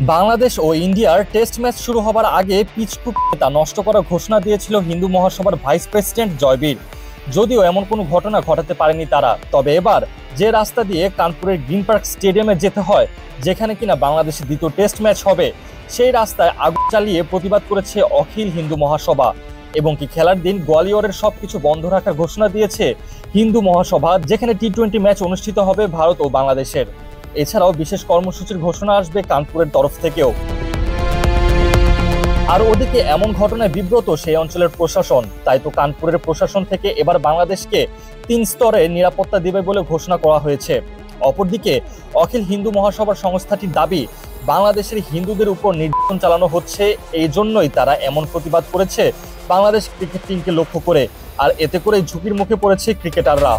বাংলাদেশ ও ইন্ডিয়ার test match শুরু হবার আগে পিচ তা নষ্ট করার ঘোষণা দিয়েছিল হিন্দু মহাসভার ভাইস প্রেসিডেন্ট জয়বীর। যদিও এমন কোনো ঘটনা ঘটাতে পারেনি তারা, তবে এবার যে রাস্তা দিয়ে কানপুরের গ্রিন পার্ক স্টেডিয়ামে যেতে হয়, যেখানে কিনা বাংলাদেশের দ্বিতীয় টেস্ট ম্যাচ হবে, সেই রাস্তায় আগুন চালিয়ে প্রতিবাদ করেছে অখিল হিন্দু মহাসভা। এবং কি খেলার দিন গোয়ালিয়রের সবকিছু বন্ধ রাখার ঘোষণা দিয়েছে হিন্দু মহাসভা, যেখানে টি-20 ম্যাচ অনুষ্ঠিত হবে ভারত ও বাংলাদেশের। এছাড়াও বিশেষ কর্মসূচির ঘোষণা আসবে কানপুরের তরফ থেকেও। আর ওদিকে এমন ঘটনায় বিব্রত সেই অঞ্চলের প্রশাসন, তাই তো কানপুরের প্রশাসন থেকে এবার বাংলাদেশকে 3 স্তরে নিরাপত্তা দিবে বলে ঘোষণা করা হয়েছে। অপরদিকে অখিল হিন্দু মহাসভার সংস্থাটির দাবি, বাংলাদেশের হিন্দুদের উপর নির্যাতন চালানো হচ্ছে, এই জন্যই তারা এমন প্রতিবাদ করেছে বাংলাদেশ ক্রিকেট টিমকে লক্ষ্য করে। আর এতে করে ঝুঁকির মুখে পড়েছে ক্রিকেটাররা।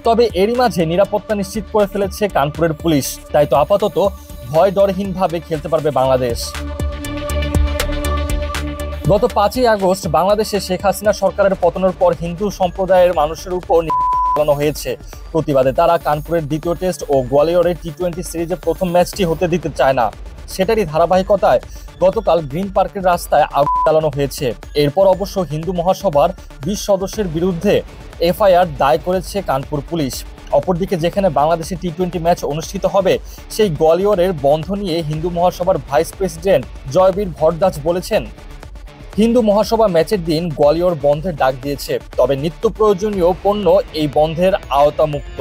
তবে এরই মাঝে নিরাপত্তা নিশ্চিত করে ফেলেছে কানপুরের পুলিশ, তাই তো আপাতত ভয় ডরহীনভাবে খেলতে পারবে বাংলাদেশ। গত 5ই আগস্ট বাংলাদেশে শেখ হাসিনা সরকারের পতনের পর হিন্দু সম্প্রদায়ের মানুষের উপর চালানো হয়েছে। প্রতিবাদে তারা কানপুরের দ্বিতীয় টেস্ট ও গোয়ালিয়রের টি-20 সিরিজের প্রথম ম্যাচটি হতে দিতে চায় না। সেটারই ধারাবাহিকতায় গতকাল গ্রিন পার্কের রাস্তায় আগুন চালানো হয়েছে। এরপর অবশ্য হিন্দু মহাসভার 20 সদস্যের বিরুদ্ধে এফআইআর দায় করেছে কানপুর পুলিশ। অপরদিকে যেখানে বাংলাদেশে টি-20 ম্যাচ অনুষ্ঠিত হবে, সেই গোয়ালিয়রের বন্ধ নিয়ে হিন্দু মহাসভার ভাইস প্রেসিডেন্ট জয়বীর ভরদ্বাজ বলেছেন, হিন্দু মহাসভা ম্যাচের দিন গোয়ালিয়র বন্ধের ডাক দিয়েছে, তবে নিত্য প্রয়োজনীয় পণ্য এই বন্ধের আওতামুক্ত।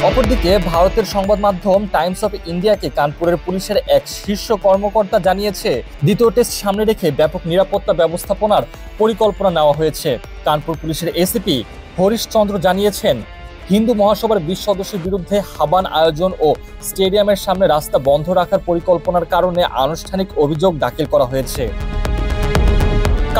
অপরদিকে ভারতের সংবাদ মাধ্যম টাইমস অফ ইন্ডিয়াকে কানপুরের পুলিশের এক শীর্ষ কর্মকর্তা জানিয়েছে, দ্বিতীয় টেস্ট সামনে রেখে ব্যাপক নিরাপত্তা ব্যবস্থাপনার পরিকল্পনা নেওয়া হয়েছে। কানপুর পুলিশের এসিপি হরিশ চন্দ্র জানিয়েছেন, হিন্দু মহাসভার 20 সদস্যের বিরুদ্ধে হাবান আয়োজন ও স্টেডিয়ামের সামনে রাস্তা বন্ধ রাখার পরিকল্পনার কারণে আনুষ্ঠানিক অভিযোগ দাখিল করা হয়েছে।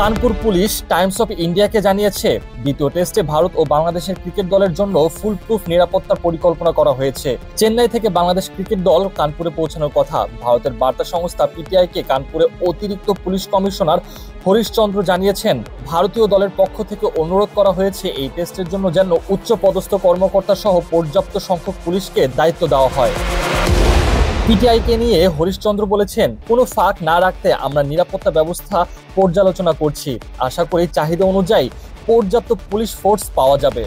কানপুর পুলিশ টাইমস অফ ইন্ডিয়াকে জানিয়েছে, দ্বিতীয় টেস্টে ভারত ও বাংলাদেশের ক্রিকেট দলের জন্য ফুল প্রুফ নিরাপত্তার পরিকল্পনা করা হয়েছে। চেন্নাই থেকে বাংলাদেশ ক্রিকেট দল কানপুরে পৌঁছানোর কথা। ভারতের বার্তা সংস্থা পিটিআইকে কানপুরে অতিরিক্ত পুলিশ কমিশনার হরিশ চন্দ্র জানিয়েছেন, ভারতীয় দলের পক্ষ থেকে অনুরোধ করা হয়েছে এই টেস্টের জন্য যেন উচ্চ পদস্থ কর্মকর্তা সহ পর্যাপ্ত সংখ্যক পুলিশকে দায়িত্ব দেওয়া হয়। পিটিআইকে নিয়ে হরিশচন্দ্র বলেছেন, কোনো ফাঁক না রাখতে আমরা নিরাপত্তা ব্যবস্থা পর্যালোচনা করছি। আশা করি চাহিদা অনুযায়ী পর্যাপ্ত পুলিশ ফোর্স পাওয়া যাবে।